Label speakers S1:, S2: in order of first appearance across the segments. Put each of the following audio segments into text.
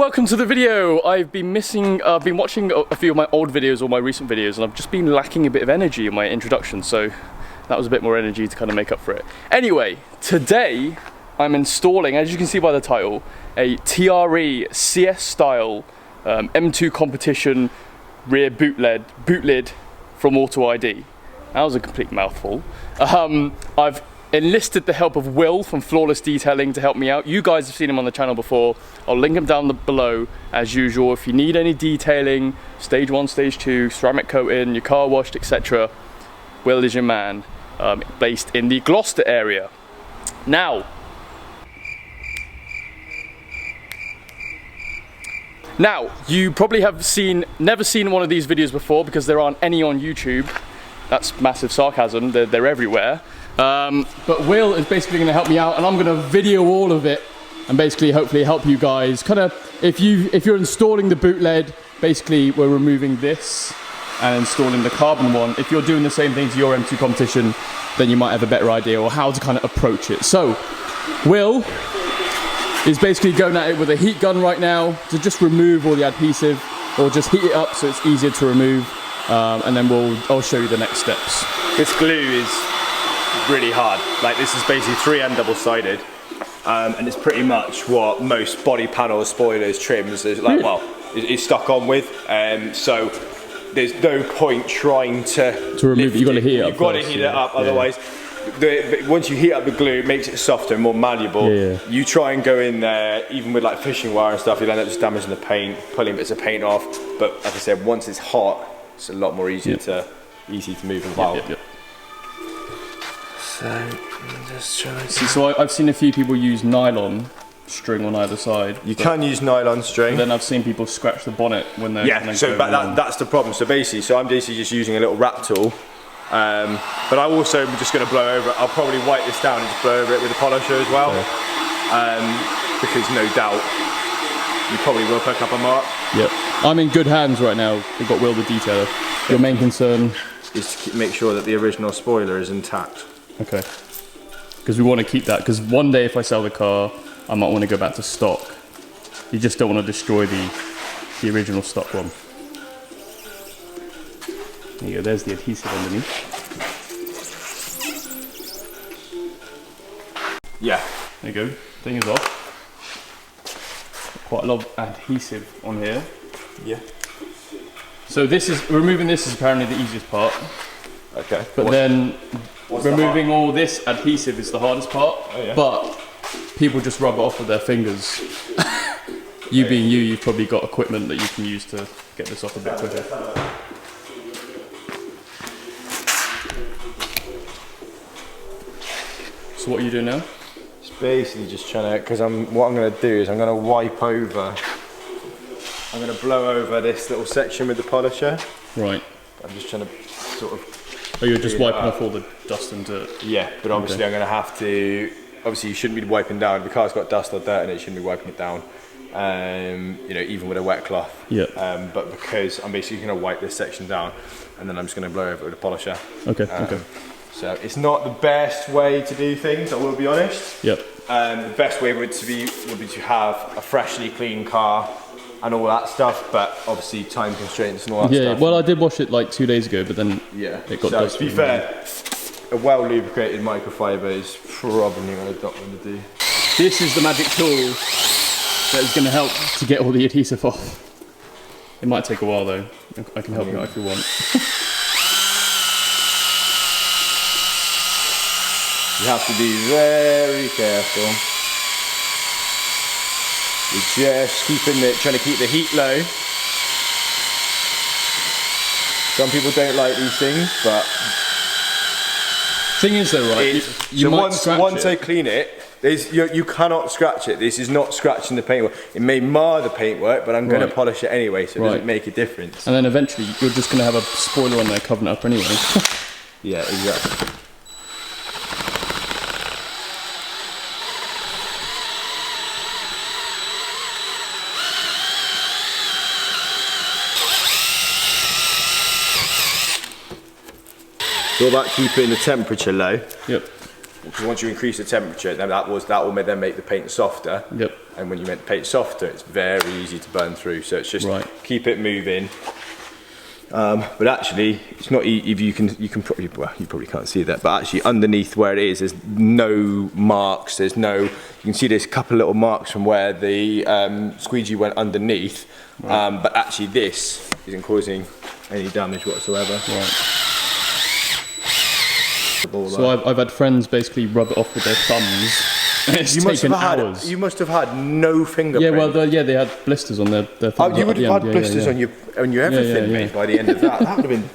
S1: welcome to the video. I've been watching a few of my old videos or my recent videos, and I've just been lacking a bit of energy in my introduction, so that was a bit more energy to kind of make up for it. Anyway, today I'm installing, as you can see by the title, a TRE CS style M2 competition rear boot lid from Auto ID. That was a complete mouthful. I've enlisted the help of Will from Flawless Detailing to help me out. You guys have seen him on the channel before. I'll link him down below as usual. If you need any detailing, stage 1, stage 2, ceramic coating, your car washed, etc., Will is your man, based in the Gloucester area. Now, you probably have never seen one of these videos before because there aren't any on YouTube. That's massive sarcasm, they're everywhere. But Will is basically going to help me out, and I'm going to video all of it and basically hopefully help you guys. Kind of, if you're installing the boot lid, basically we're removing this and installing the carbon one. If you're doing the same thing to your M2 competition, then you might have a better idea or how to kind of approach it. So, Will is basically going at it with a heat gun right now to just remove all the adhesive, or just heat it up so it's easier to remove, and then I'll show you the next steps.
S2: This glue is really hard. Like, this is basically 3M double-sided, and it's pretty much what most body panels, spoilers, trims is like. Well, is stuck on with. So there's no point trying to
S1: remove it. You've got to heat it up.
S2: You've got to heat it up, otherwise. Once you heat up the glue, it makes it softer and more malleable. You try and go in there, even with like fishing wire and stuff, you'll end up just damaging the paint, pulling bits of paint off. But like I said, once it's hot, it's a lot more easy to move and file. So I'm just trying to
S1: so I've seen a few people use nylon string on either side.
S2: You can use nylon string.
S1: Then I've seen people scratch the bonnet when they're
S2: that's the problem. So basically, I'm basically just using a little wrap tool. But I also am just going to blow over it. I'll probably wipe this down and just blow over it with a polisher as well. Because no doubt you probably will pick up a mark.
S1: Yep. I'm in good hands right now. We've got Will the detailer. Your main concern
S2: is to make sure that the original spoiler is intact.
S1: Okay. Because we want to keep that, because one day if I sell the car, I might want to go back to stock. You just don't want to destroy the original stock one. There you go, there's the adhesive underneath.
S2: Yeah.
S1: There you go, thing is off. Quite a lot of adhesive on here.
S2: Yeah.
S1: So removing this is apparently the easiest part.
S2: Okay.
S1: But then removing all this adhesive is the hardest part.
S2: Oh, yeah.
S1: But people just rub it off with their fingers. You being you, you've probably got equipment that you can use to get this off a bit quicker. So what are you doing now?
S2: It's basically just trying to, because what I'm going to do is I'm going to wipe over, I'm going to blow over this little section with the polisher.
S1: Right.
S2: I'm just trying to sort of...
S1: Oh, you're just wiping off all the dust and dirt?
S2: Yeah, but obviously I'm going to have to, obviously you shouldn't be wiping down, if the car's got dust or dirt in it, you shouldn't be wiping it down. You know, even with a wet cloth.
S1: Yeah.
S2: But because I'm basically going to wipe this section down, and then I'm just going to blow over it with a polisher.
S1: Okay, okay.
S2: So it's not the best way to do things, I will be honest.
S1: Yep.
S2: The best way would be to have a freshly clean car and all that stuff, but obviously time constraints and all that stuff.
S1: Yeah, well I did wash it like 2 days ago, but then it got dust.
S2: To be fair, a well lubricated microfiber is probably what I don't want to do.
S1: This is the magic tool that is going to help to get all the adhesive off. It might take a while though. I can help you out if you want.
S2: You have to be very careful. You're just trying to keep the heat low. Some people don't like these things, but
S1: thing is though, right?
S2: Once I clean it, you cannot scratch it. This is not scratching the paintwork. It may mar the paintwork, but I'm going to polish it anyway, so it doesn't make a difference.
S1: And then eventually you're just going to have a spoiler on there covering it up anyway.
S2: Yeah, exactly. It's all about keeping the temperature low.
S1: Yep.
S2: Because once you increase the temperature, then that will then make the paint softer.
S1: Yep.
S2: and when you make the paint softer, it's very easy to burn through. So it's just keep it moving. But actually, it's not. If you can probably, well, you probably can't see that. But actually, underneath where it is, there's no marks. There's no. You can see there's a couple of little marks from where the squeegee went underneath. But actually, this isn't causing any damage whatsoever.
S1: So I've had friends basically rub it off with their thumbs. It's taken hours.
S2: You must have had no fingerprint.
S1: Yeah, well, they had blisters on their thumbs.
S2: Oh, you would have had blisters on your everything, mate. By the end of that, that would have been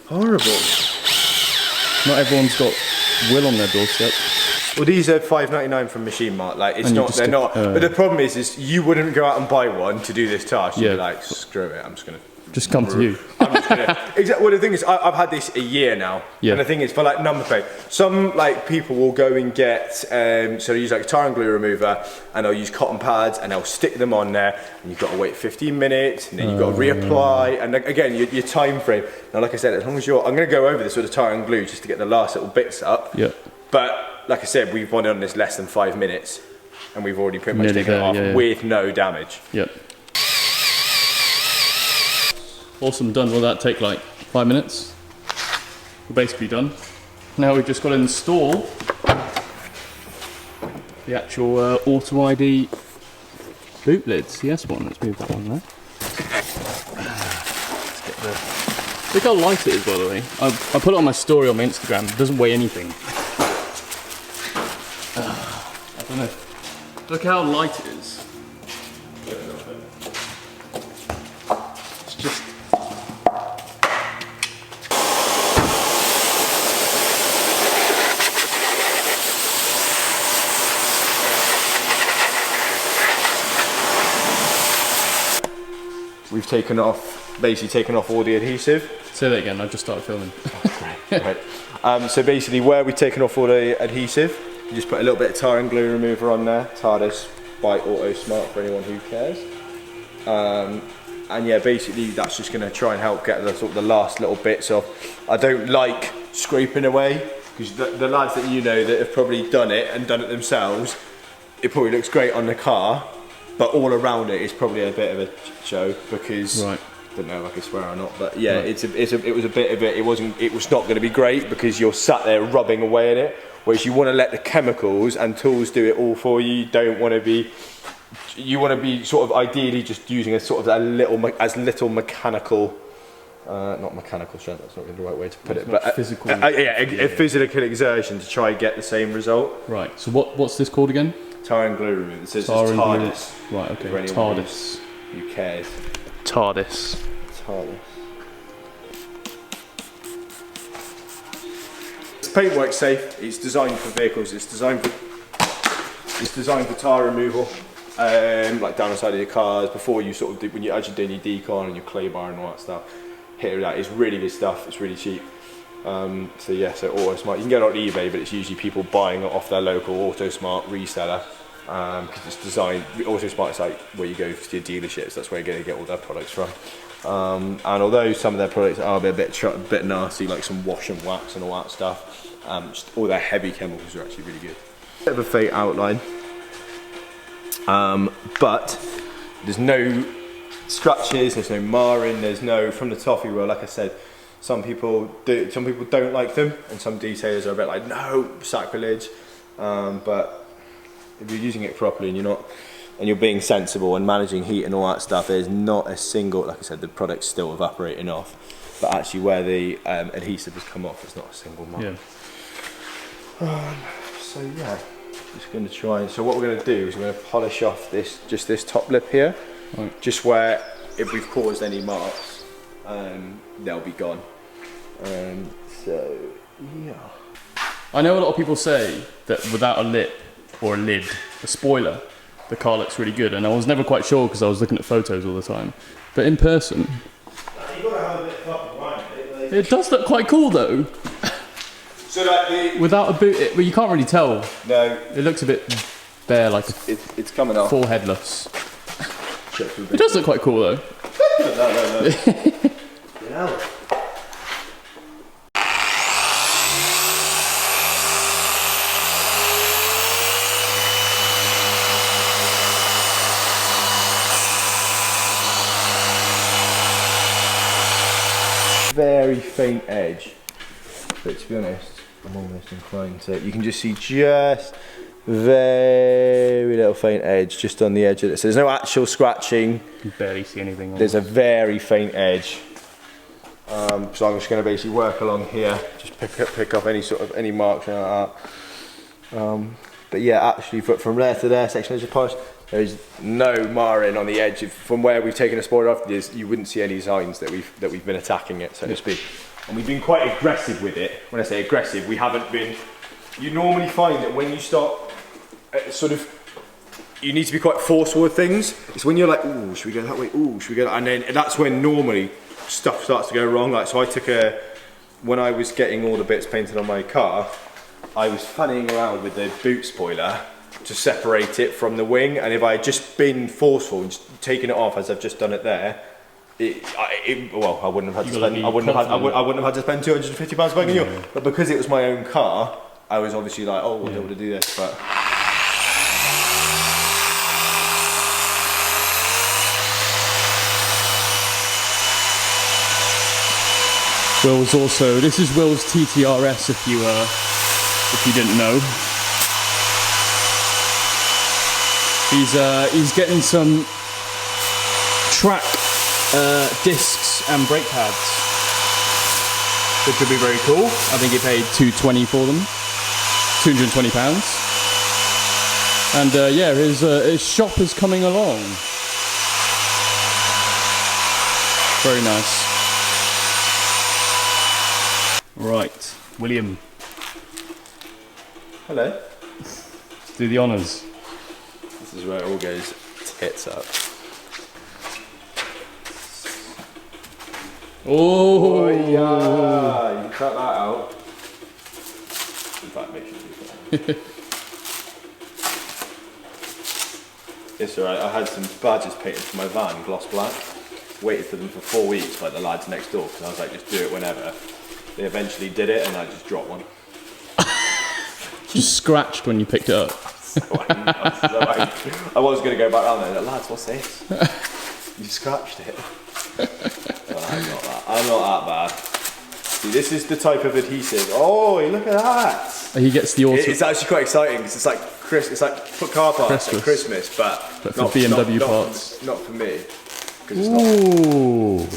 S2: horrible.
S1: Not everyone's got Will on their doorstep.
S2: Well, these are $5.99 from Machine Mart. Like, it's not. They're not. But the problem is you wouldn't go out and buy one to do this task. You'd be like, screw it. I'm just gonna.
S1: Just come to you.
S2: I'm just gonna. Well, the thing is, I've had this a year now, and the thing is, for like number plate, some like people will go and get, so they use like a tar and glue remover, and they'll use cotton pads, and they'll stick them on there, and you've got to wait 15 minutes, and then you've got to reapply, and again, your time frame. Now, like I said, as long as I'm going to go over this with a tar and glue just to get the last little bits up.
S1: Yeah.
S2: But like I said, we've gone on this less than 5 minutes, and we've already pretty much taken it off with no damage.
S1: Yep. Awesome, done. Will that take like 5 minutes? We're basically done. Now we've just got to install the actual Auto ID boot lids. Yes, one. Let's move that one there. Let's get the. Look how light it is, by the way. I put it on my story on my Instagram. It doesn't weigh anything. I don't know. Look how light it is. It's just.
S2: We've basically taken off all the adhesive.
S1: Say that again, I just started filming.
S2: Right. So basically where we've taken off all the adhesive, you just put a little bit of tar and glue remover on there, TARDIS by Auto Smart for anyone who cares. And yeah, basically that's just going to try and help get the, sort of the last little bits off. I don't like scraping away, because the lads that you know that have probably done it and done it themselves, it probably looks great on the car, but all around it is probably a bit of a show, because I don't know if I can swear or not, but yeah, it was a bit of it. It was not going to be great because you're sat there rubbing away at it. Whereas you want to let the chemicals and tools do it all for you. You don't want to be. You want to be sort of ideally just using as little mechanical. Not mechanical strength. That's not really the right way to put it, but
S1: physical.
S2: A physical exertion to try and get the same result.
S1: Right. So what's this called again?
S2: Tar and glue remover. It says
S1: TARDIS. Right, okay. TARDIS.
S2: Who cares?
S1: TARDIS.
S2: This paintwork's safe. It's designed for vehicles. It's designed for tar removal, like down the side of your cars. Before you sort of do, when you're actually doing your decon and your clay bar and all that stuff. Hit with that. It's really good stuff. It's really cheap. So yeah, so Auto Smart, you can get it on eBay, but it's usually people buying it off their local Auto Smart reseller, because it's designed. Auto Smart is like where you go to your dealerships. That's where you're going to get all their products from. And although some of their products are a bit nasty, like some wash and wax and all that stuff, just all their heavy chemicals are actually really good. Bit of a fake outline, but there's no scratches, there's no marring, there's no, from the toffee roll, like I said, some people don't like them, and some detailers are a bit like, no, sacrilege. But if you're using it properly and you're being sensible and managing heat and all that stuff, there's not a single, like I said, the product's still evaporating off, but actually where the adhesive has come off, it's not a single mark.
S1: Yeah.
S2: So yeah, just going to try. So what we're going to do is we're going to polish off this top lip here, just where if we've caused any marks, they'll be gone. So yeah.
S1: I know a lot of people say that without a lip or a lid, a spoiler, the car looks really good, and I was never quite sure because I was looking at photos all the time. But in person, it does look quite cool though.
S2: So like
S1: without a boot, well, you can't really tell.
S2: No.
S1: It looks a bit bare, like
S2: it's coming off.
S1: Full headless. It does look quite cool though.
S2: No. You know. very faint edge, but to be honest, I'm almost inclined to. You can just see just very little faint edge just on the edge of it. So there's no actual scratching.
S1: You can barely see anything.
S2: There's a very faint edge. So I'm just going to basically work along here, just pick up any marks like that. But yeah, actually from there to there, section edge of polish, there is no marring on the edge. From where we've taken a spoiler off, you wouldn't see any signs that we've been attacking it, so to speak. And we've been quite aggressive with it. When I say aggressive, we haven't been. You normally find that when you start you need to be quite forceful with things. It's when you're like, ooh, should we go that way? Ooh, should we go that? And then that's when normally stuff starts to go wrong. Like, so I took when I was getting all the bits painted on my car, I was funnying around with the boot spoiler to separate it from the wing. And if I had just been forceful and just taken it off as I've just done it there, I wouldn't have had to spend. I wouldn't have had to spend £250 buying a new one. But because it was my own car, I was obviously like, oh, we'll be able to do this. But
S1: Will's also, this is Will's TTRS if you didn't know. He's getting some track discs and brake pads, which would be very cool. I think he paid £220 for them, £220. And yeah, his shop is coming along. Very nice. Right, William.
S2: hello.
S1: Let's do the honours.
S2: This is where it all goes tits up.
S1: Oh,
S2: yeah, you can cut that out. In fact, make sure you do that. It's alright, I had some badges painted for my van, gloss black. Waited for them for 4 weeks by the lads next door, because I was like, just do it whenever. They eventually did it, and I just dropped one.
S1: just scratched when you picked it up.
S2: I was going to go back round there, like, lads, what's this? You scratched it. I'm not that bad. See, this is the type of adhesive. Oh, look at that!
S1: He gets the auto.
S2: It's actually quite exciting because it's like it's like for car parts at Christmas, but
S1: for BMW parts.
S2: Not for me.
S1: Ooh.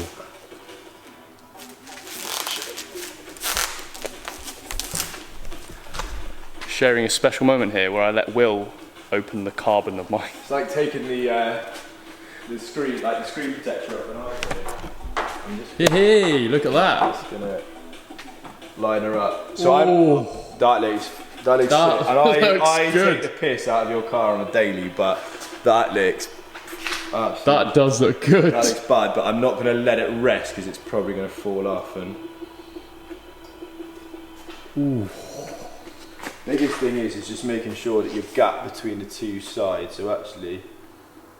S1: Sharing a special moment here where I let Will open the carbon of mine.
S2: It's like taking the screen, like the screen protector off an iPhone.
S1: Hey, look at that.
S2: Just gonna line her up. So that looks sick. And I take the piss out of your car on a daily, but that looks
S1: that does look good.
S2: That looks bad, but I'm not going to let it rest because it's probably going to fall off. And biggest thing is just making sure that your gap between the two sides. So actually,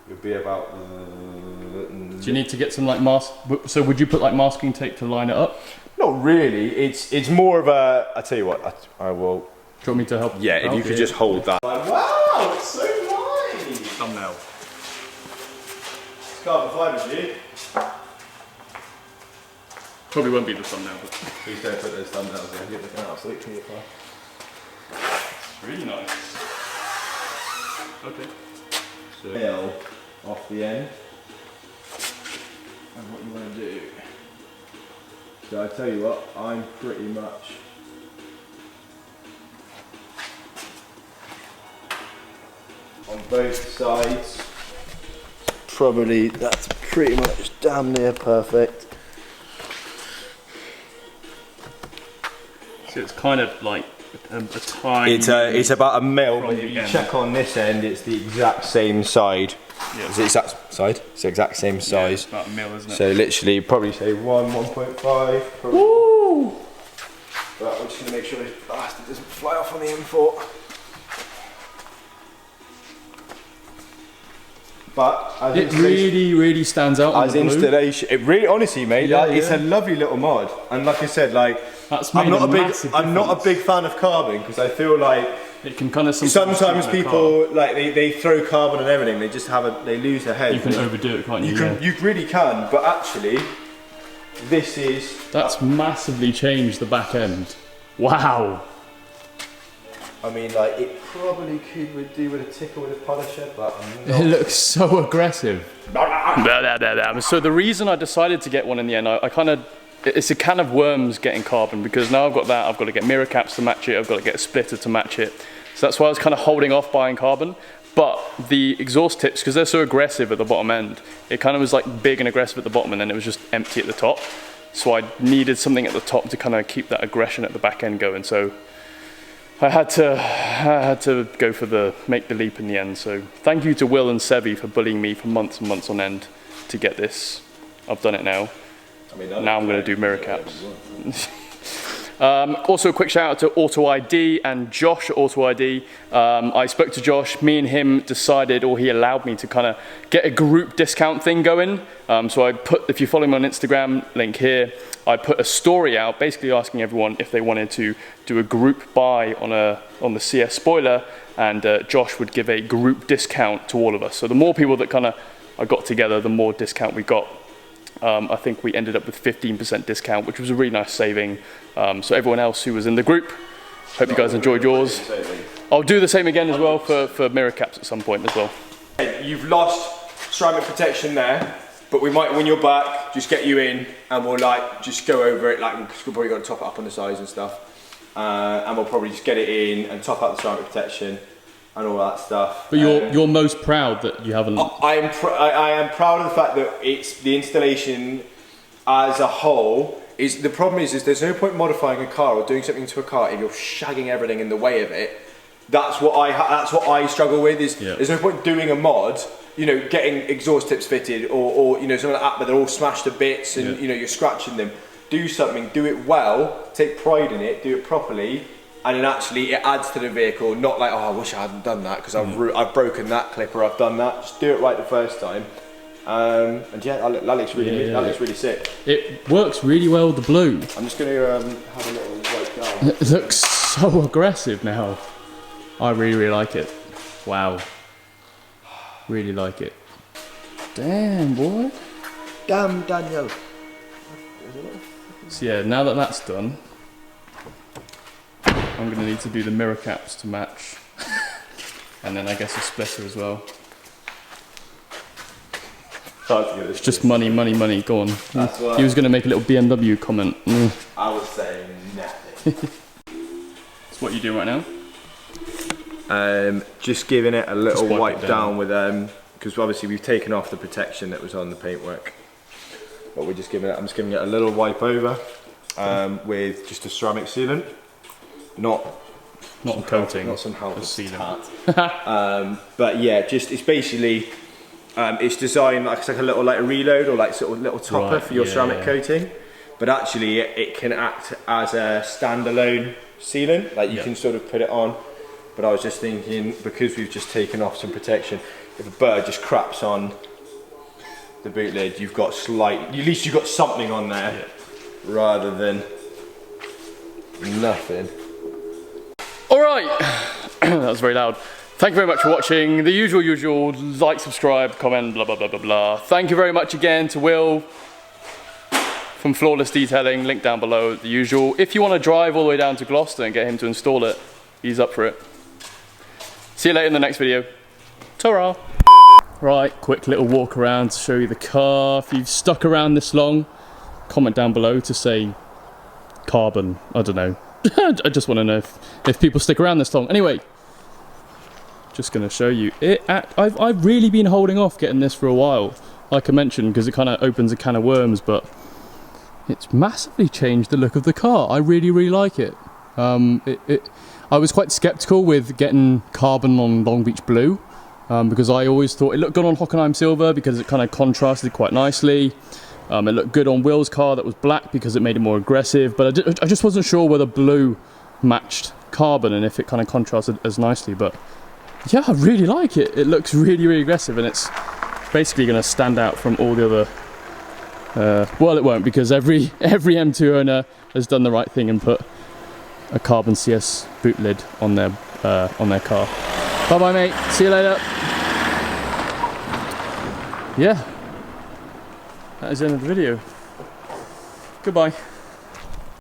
S2: you'll be about.
S1: Do you need to get some like mask? So would you put like masking tape to line it up?
S2: Not really. It's more of a. I tell you what. I will.
S1: Do you want me to help?
S2: Yeah, if you could just hold that. Wow, it's so nice.
S1: Thumbnail.
S2: Carbon fibre, dude.
S1: Probably won't be the thumbnail, but
S2: please don't put those thumbnails in. You're looking absolutely far.
S1: Really nice. Okay.
S2: So nail off the end. And what you want to do. So I tell you what, I'm pretty much on both sides. Probably that's pretty much damn near perfect.
S1: So it's kind of like a tiny.
S2: It's about a mil. You
S1: again.
S2: check on this end, it's the exact same side.
S1: Yeah.
S2: Is it exact side? It's the exact same size.
S1: Yeah, it's about a mil, isn't it?
S2: So literally, probably say 1.5. Woo! But I'm just gonna make sure this bastard doesn't fly off on the M4. But as
S1: it really stands out.
S2: As installation, it really, honestly, mate, it's a lovely little mod. And like I said, like I'm not a big fan of carbon because I feel like
S1: it can kind of
S2: sometimes people like they throw carbon and everything. They just they lose their head.
S1: You can overdo it, can't you?
S2: You really can, but actually, This is...
S1: That's massively changed the back end. Wow.
S2: I mean, like, it probably could do with a tickle with a polisher, but I'm not.
S1: It looks so aggressive. So the reason I decided to get one in the end, it's a can of worms getting carbon, because now I've got that, I've got to get mirror caps to match it, I've got to get a splitter to match it. So that's why I was kind of holding off buying carbon. But the exhaust tips, because they're so aggressive at the bottom end, it kind of was like big and aggressive at the bottom and then it was just empty at the top. So I needed something at the top to kind of keep that aggression at the back end going. So I had to go for make the leap in the end. So thank you to Will and Sevi for bullying me for months and months on end to get this. I've done it now. Now I'm going to do mirror caps. Also a quick shout out to Auto ID and Josh at Auto ID. I spoke to Josh, me and him decided, or he allowed me to kind of get a group discount thing going. So I put, if you follow me on Instagram, link here, I put a story out basically asking everyone if they wanted to do a group buy on the CS spoiler, and Josh would give a group discount to all of us. So the more people that kind of I got together, the more discount we got. I think we ended up with 15% discount, which was a really nice saving. So everyone else who was in the group, hope you guys enjoyed yours. I'll do the same again as well for mirror caps at some point as well.
S2: You've lost ceramic protection there, but we might, when you're back, just get you in and we'll like just go over it, like because we've probably got to top it up on the sides and stuff. And we'll probably just get it in and top up the ceramic protection and all that stuff.
S1: But you're most proud that you haven't...
S2: I am proud of the fact that it's the installation as a whole. The problem is there's no point modifying a car or doing something to a car if you're shagging everything in the way of it. That's what I struggle with. There's no point doing a mod, you know, getting exhaust tips fitted or you know something like that, but they're all smashed to bits and you know you're scratching them. Do something, do it well, take pride in it, do it properly. And then actually it adds to the vehicle, not like, oh, I wish I hadn't done that because I've broken that clip or I've done that. Just do it right the first time. And yeah, that looks really that looks really sick.
S1: It works really well with the blue.
S2: I'm just going to have a little wipe down.
S1: It looks so aggressive now. I really like it. Wow. Really like it. Damn, boy.
S2: Damn, Daniel.
S1: So yeah, now that that's done, I'm going to need to do the mirror caps to match. And then I guess a splitter as well. It's just money, money, money. Go on. He was going to make a little BMW comment.
S2: I was saying nothing.
S1: That's what you do right now?
S2: Just giving it a little wipe down with because obviously we've taken off the protection that was on the paintwork. But I'm just giving it a little wipe over with just a ceramic sealant. Not
S1: a coating,
S2: not some help
S1: sealant.
S2: But yeah, it's basically it's designed like a little like a reload or like sort of little topper for your ceramic coating. But actually, it can act as a standalone sealant. Like you can sort of put it on. But I was just thinking, because we've just taken off some protection, if a bird just craps on the boot lid, you've got at least you've got something on there rather than nothing.
S1: Alright, that was very loud. Thank you very much for watching. The usual, like, subscribe, comment, blah, blah, blah, blah, blah. Thank you very much again to Will from Flawless Detailing, link down below, the usual. If you want to drive all the way down to Gloucester and get him to install it, he's up for it. See you later in the next video. Ta-ra! Right, quick little walk around to show you the car. If you've stuck around this long, comment down below to say carbon, I don't know. I just want to know if people stick around this long. Anyway, just going to show you it. I've really been holding off getting this for a while, like I mentioned, because it kind of opens a can of worms, but it's massively changed the look of the car. I really like it. I was quite skeptical with getting carbon on Long Beach Blue, because I always thought it looked good on Hockenheim Silver because it kind of contrasted quite nicely. It looked good on Will's car that was black because it made it more aggressive, but I just wasn't sure whether blue matched carbon and if it kind of contrasted as nicely. But yeah, I really like it. It looks really aggressive, and it's basically going to stand out from all the other. Well, it won't, because every M2 owner has done the right thing and put a carbon CS boot lid on their car. Bye bye, mate. See you later. Yeah. That is the end of the video. Goodbye.